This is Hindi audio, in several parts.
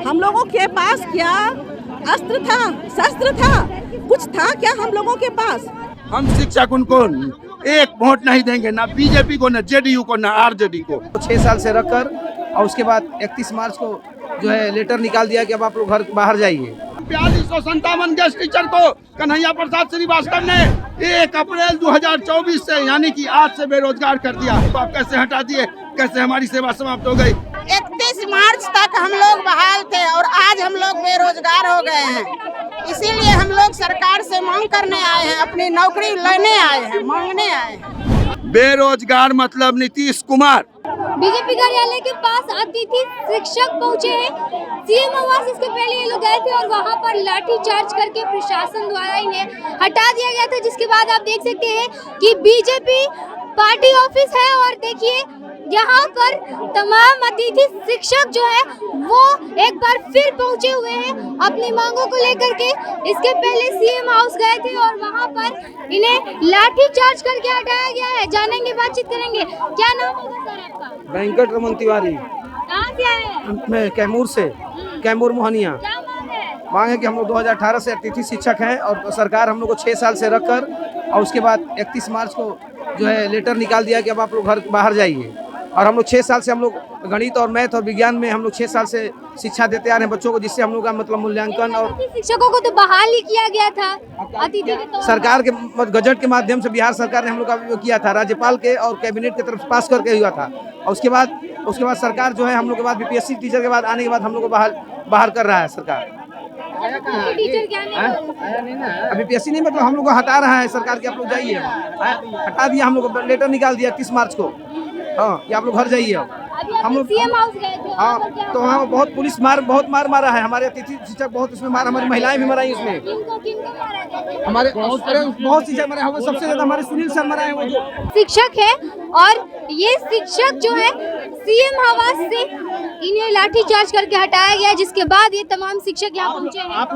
हम लोगों के पास क्या अस्त्र था, शस्त्र था, कुछ था क्या हम लोगों के पास? हम शिक्षक उनको एक वोट नहीं देंगे, ना बीजेपी को, ना जेडीयू को, ना आरजेडी को। 6 साल से रखकर और उसके बाद 31 मार्च को जो है लेटर निकाल दिया कि अब आप लोग घर बाहर जाइए। 4257 गेस्ट टीचर को कन्हैया प्रसाद श्रीवास्तव ने 1 अप्रैल 2024 से यानी कि आज से बेरोजगार कर दिया। तो आप कैसे हटा दिए, कैसे हमारी सेवा समाप्त हो गई? 31 मार्च तक हम लोग बहाल थे और आज हम लोग बेरोजगार हो गए हैं। इसीलिए हम लोग सरकार से मांग करने आए हैं, अपनी नौकरी लेने आए हैं, मांगने आए हैं। बेरोजगार मतलब नीतीश कुमार। बीजेपी कार्यालय के पास अतिथि शिक्षक पहुंचे हैं। सीएम आवास इसके पहले ये लोग गए थे और वहां पर लाठी चार्ज करके प्रशासन द्वारा इन्हें हटा दिया गया था, जिसके बाद आप देख सकते हैं कि बीजेपी पार्टी ऑफिस है और देखिए यहाँ पर तमाम अतिथि शिक्षक जो है वो एक बार फिर पहुंचे हुए हैं अपनी मांगों को लेकर के। इसके पहले सीएम हाउस गए थे और वहां पर इन्हें लाठी चार्ज करके हटाया गया है। जानेंगे, बातचीत करेंगे। क्या नाम होगा सर आपका? वेंकट रमन तिवारी। कहाँ से आए हैं? मैं कैमूर से, कैमूर मोहनिया। क्या मांग है? मांग है कि हम लोग 2018 से अतिथि शिक्षक हैं और सरकार हम लोग को 6 साल से रखकर और उसके बाद 31 मार्च को जो है लेटर निकाल दिया कि अब आप लोग घर बाहर जाइए। और हम लोग 6 साल से हम लोग गणित और मैथ और विज्ञान में हम लोग 6 साल से शिक्षा देते आ रहे हैं बच्चों को, जिससे हम लोग का मतलब मूल्यांकन और शिक्षकों को तो बहाल ही किया गया था अतिथि के तौर पर। सरकार के गजट के माध्यम से बिहार सरकार ने हम लोग का वो किया था, राज्यपाल के और कैबिनेट की तरफ पास करके हुआ था। और उसके बाद सरकार जो है हम लोग के बाद बीपीएससी टीचर के बाद आने के बाद हम लोग को बाहर कर रहा है सरकार। टीचर क्या नहीं? अभी बीपीएससी नहीं, मतलब हम लोग को हटा रहा है सरकार के, आप लोग जाइए। हटा दिया, हम लोग को लेटर निकाल दिया 31 मार्च को। हाँ, कि आप लोग घर जाइए। हम लोग सीएम हाउस गए थे। हाँ, तो वहाँ बहुत पुलिस बहुत मार मारा है, हमारे अतिथि शिक्षक बहुत इसमें मार, हमारी महिलाएं भी मराई इसमें। किनको मारा गया? हमारे बहुत शिक्षक मरे हैं, सबसे ज्यादा हमारे सुनील सर मरे हैं। वो जो शिक्षक है और ये शिक्षक जो है सीएम आवास से इन्हें लाठी चार्ज करके हटाया गया, जिसके बाद ये तमाम शिक्षक यहाँ पहुँचे हैं। आप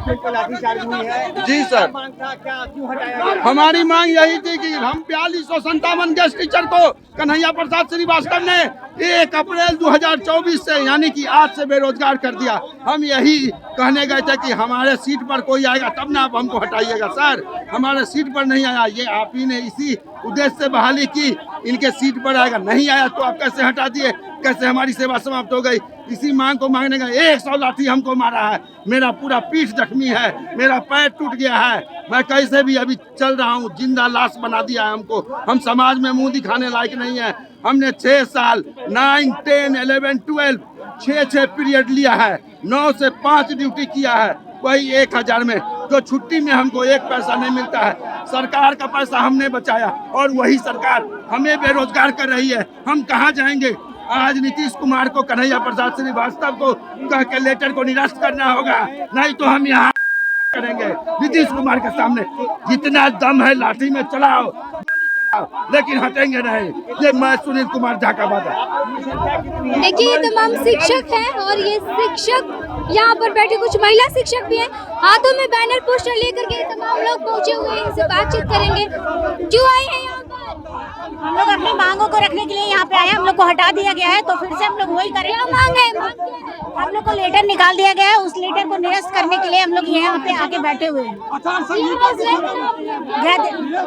लोग को लाठी चार्ज हुई है? जी सर, क्यों हटाया गया? हमारी मांग यही थी कि हम 4257 गेस्ट टीचर को कन्हैया प्रसाद श्रीवास्तव ने 1 अप्रैल 2024 से यानी कि आज से बेरोजगार कर दिया। हम यही कहने गए थे कि हमारे सीट पर कोई आएगा तब ना आप हमको हटाइएगा। सर, हमारे सीट पर नहीं आया, ये आप ही ने इसी उद्देश्य से बहाली की, इनके सीट पर आएगा। नहीं आया तो आप कैसे हटा दिए, कैसे हमारी सेवा समाप्त हो गई? इसी मांग को मांगने का 100 लाठी हमको मारा है। मेरा पूरा पीठ जख्मी है, मेरा पैर टूट गया है, मैं कैसे भी अभी चल रहा हूँ। जिंदा लाश बना दिया है हमको। हम समाज में मुंह दिखाने लायक नहीं है। हमने 6 साल 9, 10, 11, 12 6 पीरियड लिया है, 9 से 5 ड्यूटी किया है, वही 1000 में। जो छुट्टी में हमको 1 पैसा नहीं मिलता है। सरकार का पैसा हमने बचाया और वही सरकार हमें बेरोजगार कर रही है। हम कहाँ जाएंगे? आज नीतीश कुमार को, कन्हैया प्रसाद श्रीवास्तव को कह के लेटर को निरस्त करना होगा, नहीं तो हम यहाँ करेंगे नीतीश कुमार के सामने। जितना दम है लाठी में चलाओ, लेकिन हटेंगे नहीं। ये मैं सुनील कुमार झाकाबाद। देखिए, ये तमाम शिक्षक हैं और ये शिक्षक यहाँ पर बैठे, कुछ महिला शिक्षक भी हैं, हाथों में बैनर पोस्टर लेकर के तमाम लोग पहुँचे हुए हैं। इनसे बातचीत करेंगे। क्यों आए हैं यहाँ पर? हम लोग अपनी मांगों को रखने के लिए यहाँ पे आए हैं। हम लोग को हटा दिया गया है तो फिर से हम लोग वही करेंगे। क्या मांग है? हम लोग को लेटर निकाल दिया गया है, उस लेटर को निरस्त करने के लिए हम लोग यहाँ पे आके बैठे हुए हैं।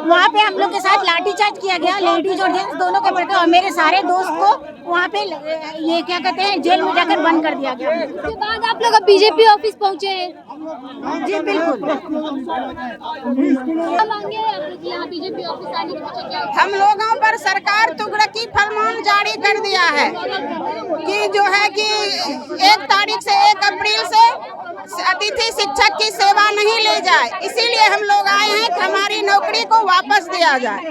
वहाँ पे हम लोग के साथ लाठीचार्ज किया गया, लेडीज और जेंट्स दोनों के बैठे, और मेरे सारे दोस्त को वहाँ पे ये क्या कहते हैं जेल में जाकर बंद कर दिया गया। उसके बाद आप लोग अब बीजेपी ऑफिस पहुँचे हैं? जी बिल्कुल। क्या मांगे हैं आप लोग यहाँ बीजेपी ऑफिस आने के पीछे? क्या हम लोगों पर सरकार तुगलकी फरमान जारी कर दिया है कि जो है कि 1 तारीख से 1 अप्रैल से अतिथि शिक्षक की सेवा नहीं ले जाए। इसीलिए हम लोग आए हैं कि हमारी नौकरी को वापस दिया जाए।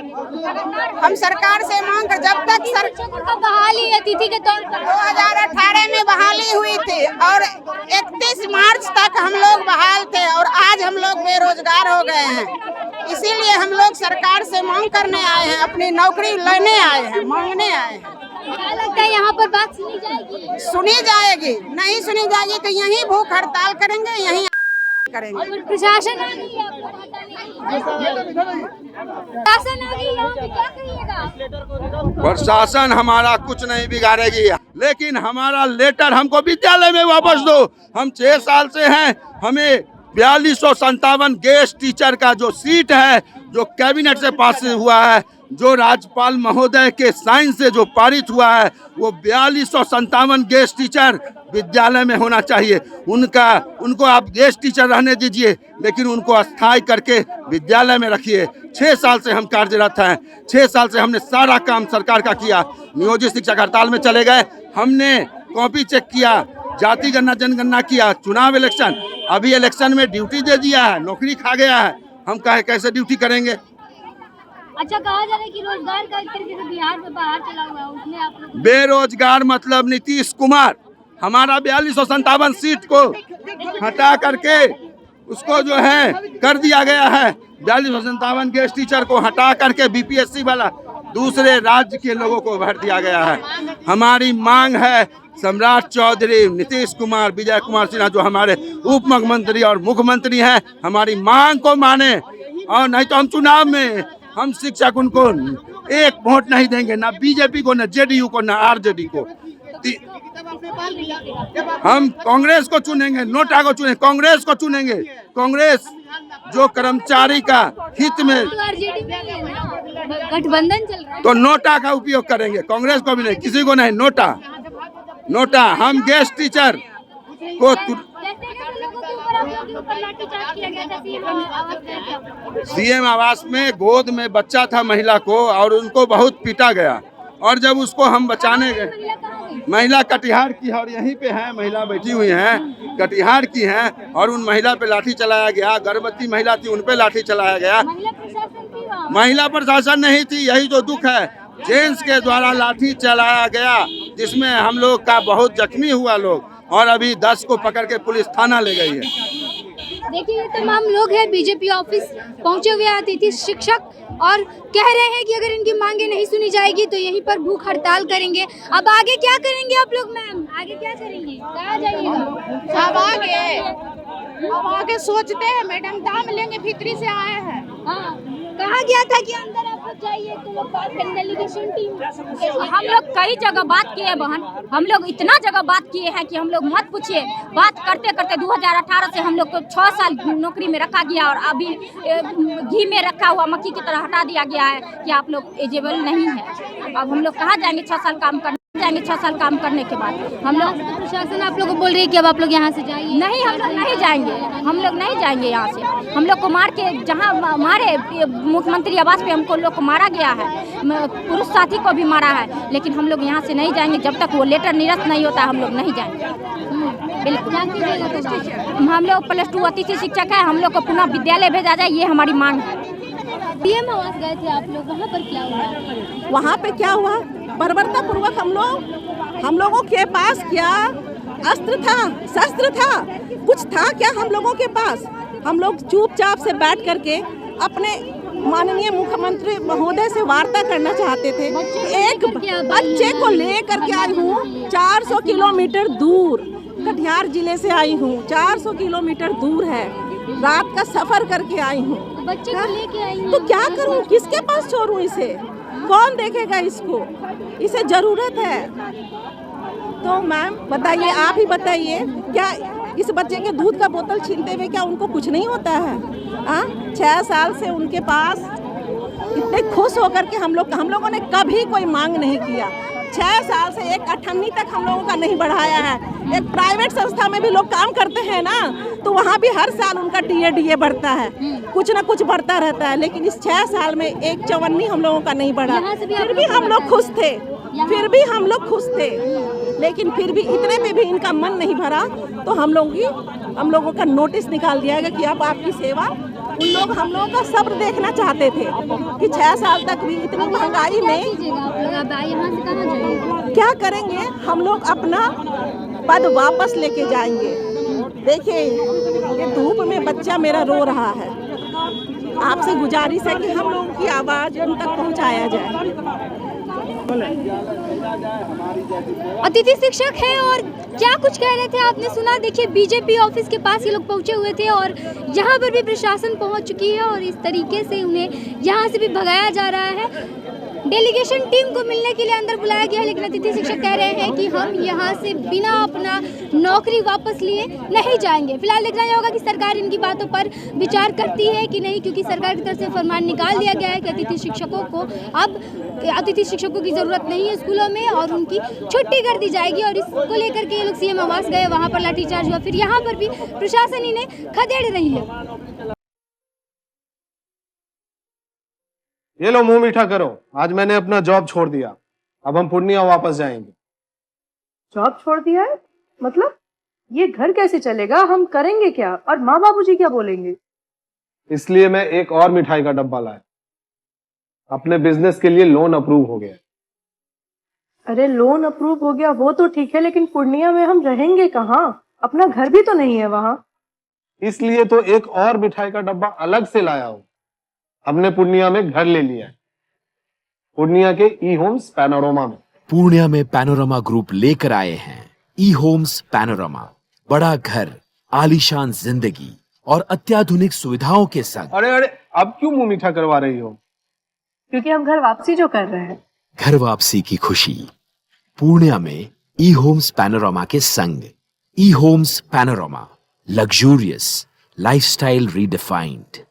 हम सरकार से मांग कर, जब तक शिक्षकों का बहाली अतिथि के तौर पर 2018 में बहाली हुई थी और 31 मार्च तक हम लोग बहाल थे और आज हम लोग बेरोजगार हो गए हैं। इसीलिए हम लोग सरकार से मांग करने आए हैं, अपनी नौकरी लेने आए हैं, मांगने आए हैं। क्या लगता है यहाँ पर बात सुनी जाएगी? सुनी जाएगी, नहीं सुनी जाएगी तो यहीं भूख हड़ताल करेंगे, यहीं करेंगे। और प्रशासन आ गई है आपको हटाने के लिए? प्रशासन आ गई, यहाँ पे क्या करिएगा? प्रशासन हमारा कुछ नहीं बिगाड़ेगी। लेकिन हमारा लेटर हमको विद्यालय में वापस दो। हम 6 साल से हैं, हमें 4257 गेस्ट टीचर का जो सीट है, जो कैबिनेट से पास हुआ है, जो राज्यपाल महोदय के साइन से जो पारित हुआ है, वो 4257 गेस्ट टीचर विद्यालय में होना चाहिए। उनको आप गेस्ट टीचर रहने दीजिए, लेकिन उनको स्थायी करके विद्यालय में रखिए। 6 साल से हम कार्यरत हैं, 6 साल से हमने सारा काम सरकार का किया। नियोजित शिक्षक हड़ताल में चले गए, हमने कॉपी चेक किया, जाति गणना जनगणना किया, चुनाव इलेक्शन, अभी इलेक्शन में ड्यूटी दे दिया है, नौकरी खा गया है। हम कैसे ड्यूटी करेंगे? अच्छा, कहा जा रहा है कि रोजगार का एक तरीके से बिहार में बाहर चला हुआ है, उसमें आप लोग बेरोजगार मतलब नीतीश कुमार हमारा 4257 सीट को हटा करके उसको जो है कर दिया गया है। 4257 गेस्ट टीचर को हटा करके बीपीएससी वाला दूसरे राज्य के लोगों को भर दिया गया है। हमारी मांग है सम्राट चौधरी, नीतीश कुमार, विजय कुमार सिन्हा जो हमारे उप मुख्यमंत्री और मुख्यमंत्री हैं, हमारी मांग को माने, और नहीं तो हम चुनाव में हम शिक्षक उनको एक वोट नहीं देंगे, ना बीजेपी को, ना जेडीयू को, ना आरजेडी को। हम कांग्रेस को चुनेंगे, नोटा को चुनेंगे, कांग्रेस को चुनेंगे। कांग्रेस जो कर्मचारी का हित में गठबंधन चल रहा है, तो नोटा का उपयोग करेंगे, कांग्रेस को भी नहीं, किसी को नहीं। नोटा हम गेस्ट टीचर को सीएम आवास में गोद में बच्चा था महिला को, और उनको बहुत पीटा गया, और जब उसको हम बचाने गए, महिला कटिहार की, और यहीं पे है महिला बैठी हुई हैं, कटिहार की हैं, और उन महिला पे लाठी चलाया गया। गर्भवती महिला थी, उन पे लाठी चलाया गया। महिला प्रशासन नहीं थी, यही तो दुख है। जेंट्स के द्वारा लाठी चलाया गया, जिसमें हम लोग का बहुत जख्मी हुआ लोग, और अभी 10 को पकड़ के पुलिस थाना ले गई है। देखिए, ये तमाम लोग हैं बीजेपी ऑफिस पहुंचे हुए अतिथि शिक्षक, और कह रहे हैं कि अगर इनकी मांगे नहीं सुनी जाएगी तो यहीं पर भूख हड़ताल करेंगे। अब आगे क्या करेंगे आप लोग मैम? आगे क्या करेंगे? कहाँ जाइएगा? अब आगे सोचते हैं मैडम, दाम लेंगे, भीतरी से आए हैं। हाँ, कहा गया था कि अंदर आप लोग जाइए तो लोग बात करें, डेलीगेशन टीम। हम लोग कई जगह बात किए बहन, हम लोग इतना जगह बात किए हैं कि हम लोग मत पूछिए। बात करते करते 2018 से हम लोग को 6 साल नौकरी में रखा गया, और अभी घी में रखा हुआ मक्खी की तरह हटा दिया गया है कि आप लोग एलिजिबल नहीं है। अब हम लोग कहाँ जाएंगे 6 साल काम करने? जाएंगे 6 साल काम करने के बाद हम लोग। प्रशासन आप लोग को बोल रही है कि अब आप लोग यहाँ से जाइए। नहीं, हम लोग नहीं जाएंगे, हम लोग नहीं जाएंगे यहाँ से। हम लोग को मार के, जहाँ हमारे मुख्यमंत्री आवास पे हमको लोग को मारा गया है, पुरुष साथी को भी मारा है, लेकिन हम लोग यहाँ से नहीं जाएंगे जब तक वो लेटर निरस्त नहीं होता। हम लोग नहीं जाएंगे बिल्कुल। हम लोग +2 अतिथि शिक्षक है, हम लोग को पुनः विद्यालय भेजा जाए, ये हमारी मांग है। सीएम आवास गए थे आप लोग, वहाँ पर क्या हुआ? वहाँ पे क्या हुआ? बर्बरता पूर्वक हम लोगों के पास क्या अस्त्र था, शस्त्र था, कुछ था क्या हम लोगों के पास? हम लोग चुपचाप से बैठ करके अपने माननीय मुख्यमंत्री महोदय से वार्ता करना चाहते थे। एक बच्चे को ले करके आई हूँ 400 किलोमीटर दूर, कटिहार जिले से आई हूँ, 400 किलोमीटर दूर है, रात का सफर करके आई हूँ। बच्चे को लेके आई हूँ, तो क्या करूँ, किसके पास छोड़ूँ इसे? कौन देखेगा इसको? इसे जरूरत है। तो मैम बताइए, आप ही बताइए, क्या इस बच्चे के दूध का बोतल छीनते हुए क्या उनको कुछ नहीं होता है? 6 साल से उनके पास इतने खुश होकर के हम लोगों ने कभी कोई मांग नहीं किया। 6 साल से एक 8वीं तक हम लोगों का नहीं बढ़ाया है। एक प्राइवेट संस्था में भी लोग काम करते हैं ना, तो वहाँ भी हर साल उनका टीए बढ़ता है, कुछ ना कुछ बढ़ता रहता है, लेकिन इस 6 साल में एक 54 हम लोगों का नहीं बढ़ा। फिर भी हम लोग खुश थे, लेकिन फिर भी इतने में भी इनका मन नहीं भरा, तो हम लोगों का नोटिस निकाल दिया गया कि अब आपकी सेवा। हम लोगों का सब्र देखना चाहते थे कि 6 साल तक भी इतनी महंगाई में क्या करेंगे? हम लोग अपना पद वापस लेके जाएंगे। देखिए, ये धूप में बच्चा मेरा रो रहा है। आपसे गुजारिश है कि हम लोगों की आवाज़ उन तक पहुंचाया जाए। अतिथि शिक्षक है और क्या कुछ कह रहे थे आपने सुना। देखिए, बीजेपी ऑफिस के पास ये लोग पहुंचे हुए थे, और यहाँ पर भी प्रशासन पहुंच चुकी है, और इस तरीके से उन्हें यहाँ से भी भगाया जा रहा है। डेलीगेशन टीम को मिलने के लिए अंदर बुलाया गया, लेकिन अतिथि शिक्षक कह रहे हैं कि हम यहाँ से बिना अपना नौकरी वापस लिए नहीं जाएंगे। फिलहाल देखना होगा कि सरकार इनकी बातों पर विचार करती है कि नहीं, क्योंकि सरकार की तरफ से फरमान निकाल दिया गया है कि अतिथि शिक्षकों को अब अतिथि शिक्षकों की ज़रूरत नहीं है स्कूलों में और उनकी छुट्टी कर दी जाएगी। और इसको लेकर के ये लोग सीएम आवास गए, वहाँ पर लाठीचार्ज हुआ, फिर यहाँ पर भी प्रशासन इन्हें खदेड़ रही है। ये लो मुंह मीठा करो, आज मैंने अपना जॉब छोड़ दिया, अब हम पूर्णिया वापस जाएंगे। जॉब छोड़ दिया है? मतलब ये घर कैसे चलेगा, हम करेंगे क्या और माँ बाबूजी क्या बोलेंगे? इसलिए मैं एक और मिठाई का डब्बा लाया, अपने बिजनेस के लिए लोन अप्रूव हो गया। अरे लोन अप्रूव हो गया वो तो ठीक है, लेकिन पूर्णिया में हम रहेंगे कहाँ? अपना घर भी तो नहीं है वहाँ। इसलिए तो एक और मिठाई का डब्बा अलग से लाया हूँ। हमने पूर्णिया में घर ले लिया है, पूर्णिया के ई होम्स पैनोरमा में। पूर्णिया में पैनोरमा ग्रुप लेकर आए हैं ई होम्स पैनोरमा, बड़ा घर, आलीशान जिंदगी और अत्याधुनिक सुविधाओं के संग। अरे अरे अब क्यों मुंह मीठा करवा रही हो? क्योंकि हम घर वापसी जो कर रहे हैं। घर वापसी की खुशी पूर्णिया में ई होम्स पैनोरमा के संग। E homes panorama, luxurious lifestyle redefined.